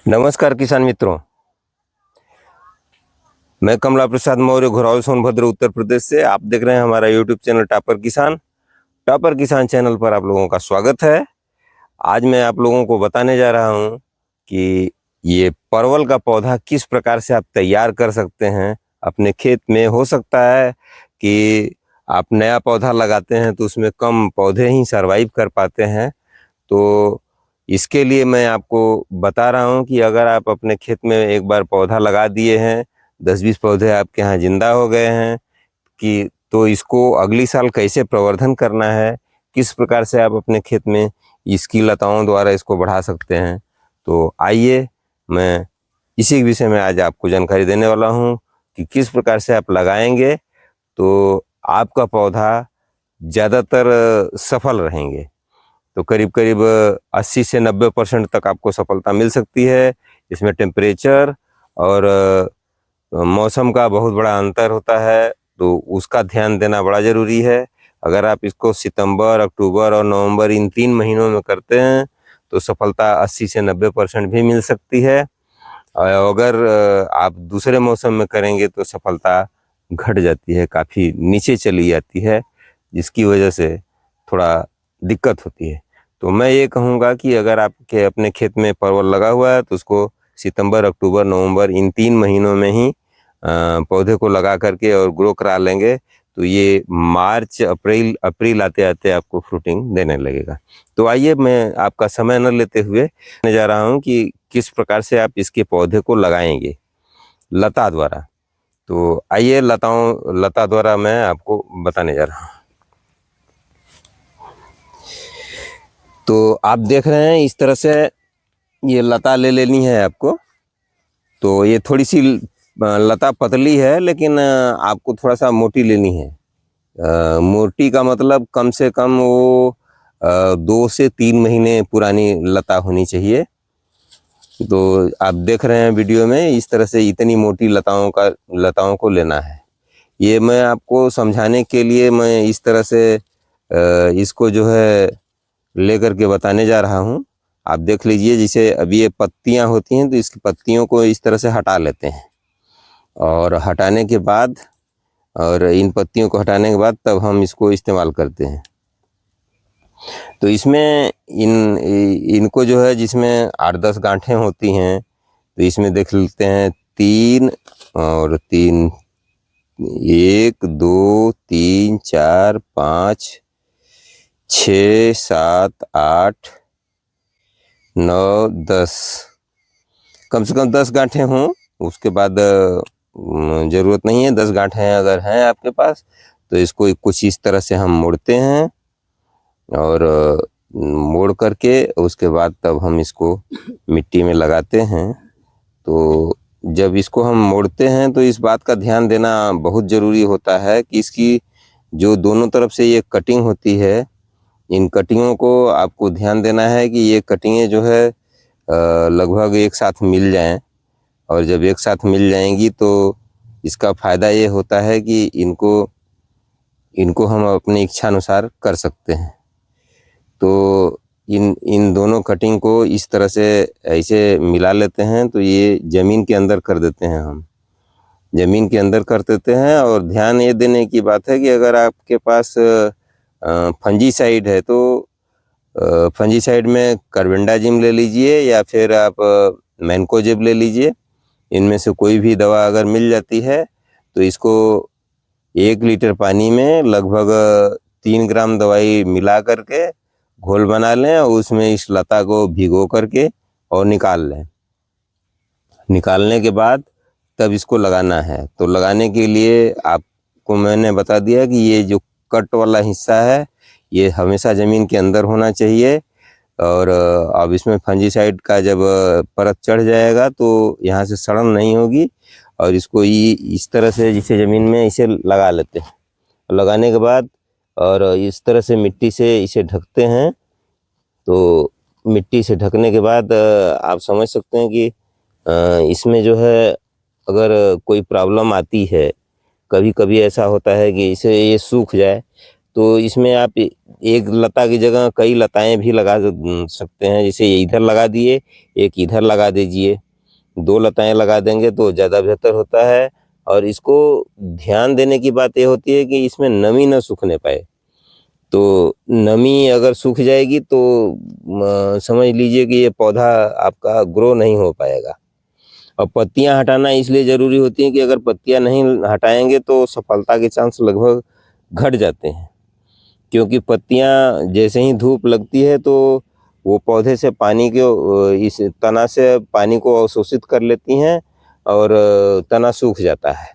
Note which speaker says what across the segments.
Speaker 1: नमस्कार किसान मित्रों, मैं कमला प्रसाद मौर्य घोरावल सोनभद्र उत्तर प्रदेश से। आप देख रहे हैं हमारा यूट्यूब चैनल टॉपर किसान। टॉपर किसान चैनल पर आप लोगों का स्वागत है। आज मैं आप लोगों को बताने जा रहा हूं कि ये परवल का पौधा किस प्रकार से आप तैयार कर सकते हैं अपने खेत में। हो सकता है कि आप नया पौधा लगाते हैं तो उसमें कम पौधे ही सरवाइव कर पाते हैं, तो इसके लिए मैं आपको बता रहा हूं कि अगर आप अपने खेत में एक बार पौधा लगा दिए हैं, 10-20 पौधे आपके यहाँ जिंदा हो गए हैं कि तो इसको अगली साल कैसे प्रवर्धन करना है, किस प्रकार से आप अपने खेत में इसकी लताओं द्वारा इसको बढ़ा सकते हैं। तो आइए, मैं इसी विषय में आज आपको जानकारी देने वाला हूं कि किस प्रकार से आप लगाएंगे तो आपका पौधा ज़्यादातर सफल रहेंगे। तो करीब करीब 80 से 90% तक आपको सफलता मिल सकती है। इसमें टेम्परेचर और मौसम का बहुत बड़ा अंतर होता है, तो उसका ध्यान देना बड़ा ज़रूरी है। अगर आप इसको सितंबर, अक्टूबर और नवंबर इन 3 महीनों में करते हैं तो सफलता 80 से 90% भी मिल सकती है। और अगर आप दूसरे मौसम में करेंगे तो सफलता घट जाती है, काफ़ी नीचे चली जाती है, जिसकी वजह से थोड़ा दिक्कत होती है। तो मैं ये कहूँगा कि अगर आपके अपने खेत में परवल लगा हुआ है तो उसको सितंबर, अक्टूबर, नवंबर इन 3 महीनों में ही पौधे को लगा करके और ग्रो करा लेंगे तो ये मार्च अप्रैल आते आते आपको फ्रूटिंग देने लगेगा। तो आइए, मैं आपका समय न लेते हुए मैं जा रहा हूँ कि किस प्रकार से आप इसके पौधे को लगाएंगे लता द्वारा। तो आइए, लता द्वारा मैं आपको बताने जा रहा हूँ। तो आप देख रहे हैं इस तरह से ये लता ले लेनी है आपको। तो ये थोड़ी सी लता पतली है, लेकिन आपको थोड़ा सा मोटी लेनी है। मोटी का मतलब कम से कम वो 2 से 3 महीने पुरानी लता होनी चाहिए। तो आप देख रहे हैं वीडियो में, इस तरह से इतनी मोटी लताओं को लेना है। ये मैं आपको समझाने के लिए मैं इस तरह से इसको जो है लेकर के बताने जा रहा हूँ। आप देख लीजिए, जैसे अभी ये पत्तियाँ होती हैं तो इसकी पत्तियों को इस तरह से हटा लेते हैं, और हटाने के बाद और इन पत्तियों को हटाने के बाद तब हम इसको इस्तेमाल करते हैं। तो इसमें इनको जो है, जिसमें 8-10 गांठें होती हैं, तो इसमें देख लेते हैं 3 और 3, 1 2 3 4 5 6 7 8 9 10, कम से कम 10 गांठें हों। उसके बाद ज़रूरत नहीं है। 10 गांठें अगर हैं आपके पास तो इसको कुछ इस तरह से हम मोड़ते हैं, और मोड़ करके उसके बाद तब हम इसको मिट्टी में लगाते हैं। तो जब इसको हम मोड़ते हैं तो इस बात का ध्यान देना बहुत ज़रूरी होता है कि इसकी जो दोनों तरफ से ये कटिंग होती है, इन कटिंगों को आपको ध्यान देना है कि ये कटिंगें जो है लगभग एक साथ मिल जाएं। और जब एक साथ मिल जाएंगी तो इसका फ़ायदा ये होता है कि इनको हम अपनी इच्छा अनुसार कर सकते हैं। तो इन दोनों कटिंग को इस तरह से ऐसे मिला लेते हैं, तो ये ज़मीन के अंदर कर देते हैं। हम ज़मीन के अंदर कर देते हैं। और ध्यान ये देने की बात है कि अगर आपके पास फंजीसाइड है तो फंजीसाइड में कार्बेंडाजिम ले लीजिए या फिर आप मैनकोजेब ले लीजिए। इनमें से कोई भी दवा अगर मिल जाती है तो इसको 1 लीटर पानी में लगभग 3 ग्राम दवाई मिला करके घोल बना लें, और उसमें इस लता को भिगो करके और निकाल लें। निकालने के बाद तब इसको लगाना है। तो लगाने के लिए आपको मैंने बता दिया कि ये जो कट वाला हिस्सा है ये हमेशा ज़मीन के अंदर होना चाहिए। और अब इसमें फंजीसाइड का जब परत चढ़ जाएगा तो यहाँ से सड़न नहीं होगी, और इसको इस तरह से जिसे ज़मीन में इसे लगा लेते हैं। लगाने के बाद और इस तरह से मिट्टी से इसे ढकते हैं। तो मिट्टी से ढकने के बाद आप समझ सकते हैं कि इसमें जो है अगर कोई प्रॉब्लम आती है, कभी कभी ऐसा होता है कि इसे ये सूख जाए, तो इसमें आप एक लता की जगह कई लताएं भी लगा सकते हैं। जैसे ये इधर लगा दिए, एक इधर लगा दीजिए, 2 लताएं लगा देंगे तो ज़्यादा बेहतर होता है। और इसको ध्यान देने की बात ये होती है कि इसमें नमी न सूखने पाए। तो नमी अगर सूख जाएगी तो समझ लीजिए कि ये पौधा आपका ग्रो नहीं हो पाएगा। और पत्तियां हटाना इसलिए ज़रूरी होती हैं कि अगर पत्तियां नहीं हटाएंगे तो सफलता के चांस लगभग घट जाते हैं, क्योंकि पत्तियां जैसे ही धूप लगती है तो वो पौधे से पानी को इस तना से पानी को अवशोषित कर लेती हैं और तना सूख जाता है।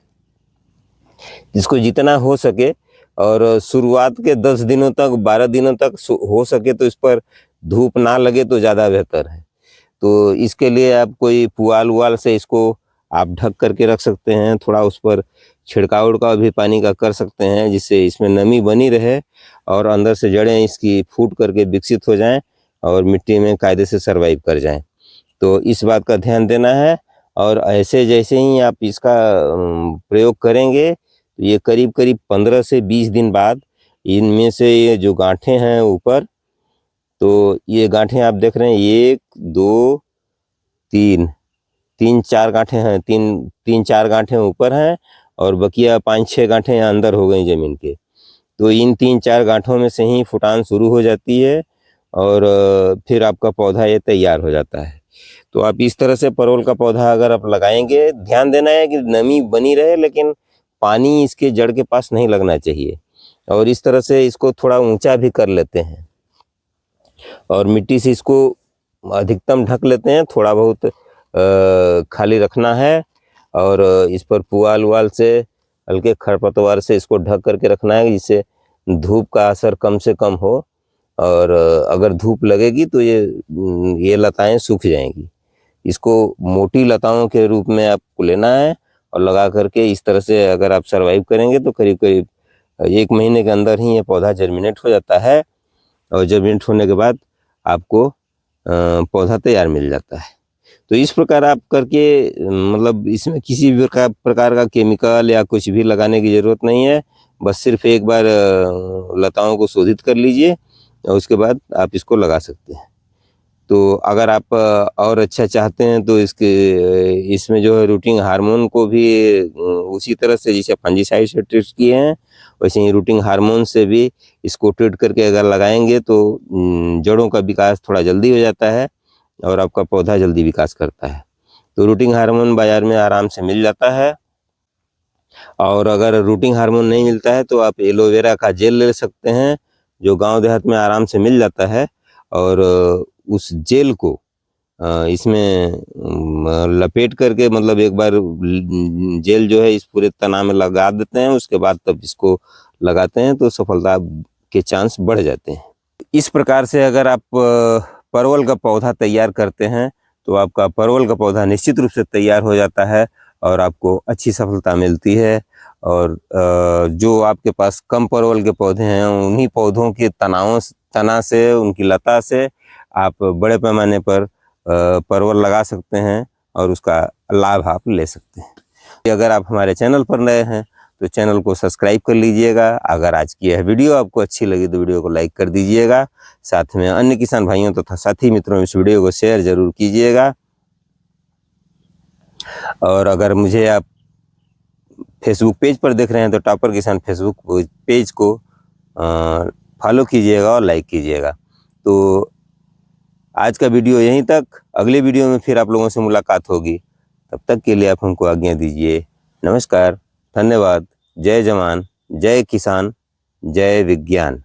Speaker 1: इसको जितना हो सके और शुरुआत के 10 दिनों तक 12 दिनों तक हो सके तो इस पर धूप ना लगे तो ज़्यादा बेहतर है। तो इसके लिए आप कोई पुआल उवाल से इसको आप ढक करके रख सकते हैं। थोड़ा उस पर छिड़काव उड़काव भी पानी का कर सकते हैं, जिससे इसमें नमी बनी रहे और अंदर से जड़ें इसकी फूट करके विकसित हो जाएं और मिट्टी में कायदे से सर्वाइव कर जाएं। तो इस बात का ध्यान देना है। और ऐसे जैसे ही आप इसका प्रयोग करेंगे तो ये करीब करीब 15 से 20 दिन बाद इनमें से ये जो गांठें हैं ऊपर, तो ये गांठें आप देख रहे हैं 1 2 3 4 गांठें हैं, 3-4 गांठें ऊपर हैं और बकिया 5-6 गांठें यहाँ अंदर हो गई ज़मीन के। तो इन 3-4 गांठों में से ही फुटान शुरू हो जाती है और फिर आपका पौधा ये तैयार हो जाता है। तो आप इस तरह से परवल का पौधा अगर आप लगाएंगे, ध्यान देना है कि नमी बनी रहे लेकिन पानी इसके जड़ के पास नहीं लगना चाहिए। और इस तरह से इसको थोड़ा ऊंचा भी कर लेते हैं और मिट्टी से इसको अधिकतम ढक लेते हैं। थोड़ा बहुत खाली रखना है और इस पर पुआल उवाल से हल्के खरपतवार से इसको ढक करके रखना है, जिससे धूप का असर कम से कम हो। और अगर धूप लगेगी तो ये लताएं सूख जाएंगी। इसको मोटी लताओं के रूप में आपको लेना है और लगा करके इस तरह से अगर आप सर्वाइव करेंगे तो करीब करीब 1 महीने के अंदर ही ये पौधा जर्मिनेट हो जाता है। और जर्मिनेट होने के बाद आपको पौधा तैयार मिल जाता है। तो इस प्रकार आप करके मतलब इसमें किसी भी प्रकार का केमिकल या कुछ भी लगाने की ज़रूरत नहीं है। बस सिर्फ एक बार लताओं को शोधित कर लीजिए और उसके बाद आप इसको लगा सकते हैं। तो अगर आप और अच्छा चाहते हैं तो इसमें जो है रूटिंग हार्मोन को भी उसी तरह से जैसे फंजीसाइड से ट्रीट किए हैं, वैसे ही रूटिंग हार्मोन से भी इसको ट्रीट करके अगर लगाएंगे तो जड़ों का विकास थोड़ा जल्दी हो जाता है और आपका पौधा जल्दी विकास करता है। तो रूटिंग हार्मोन बाज़ार में आराम से मिल जाता है। और अगर रूटिंग हार्मोन नहीं मिलता है तो आप एलोवेरा का जेल ले सकते हैं, जो गांव देहात में आराम से मिल जाता है। और उस जेल को इसमें लपेट करके मतलब एक बार जेल जो है इस पूरे तना में लगा देते हैं, उसके बाद तब इसको लगाते हैं तो सफलता के चांस बढ़ जाते हैं। इस प्रकार से अगर आप परवल का पौधा तैयार करते हैं तो आपका परवल का पौधा निश्चित रूप से तैयार हो जाता है और आपको अच्छी सफलता मिलती है। और जो आपके पास कम परवल के पौधे हैं उन्हीं पौधों के तना से, उनकी लता से आप बड़े पैमाने पर परवल लगा सकते हैं और उसका लाभ आप ले सकते हैं। अगर आप हमारे चैनल पर नए हैं तो चैनल को सब्सक्राइब कर लीजिएगा। अगर आज की यह वीडियो आपको अच्छी लगी तो वीडियो को लाइक कर दीजिएगा। साथ में अन्य किसान भाइयों तथा साथी मित्रों में इस वीडियो को शेयर जरूर कीजिएगा। और अगर मुझे आप फेसबुक पेज पर देख रहे हैं तो टॉपर किसान फेसबुक पेज को फॉलो कीजिएगा और लाइक कीजिएगा। तो आज का वीडियो यहीं तक। अगले वीडियो में फिर आप लोगों से मुलाकात होगी। तब तक के लिए आप हमको आज्ञा दीजिए। नमस्कार, धन्यवाद। जय जवान, जय किसान, जय विज्ञान।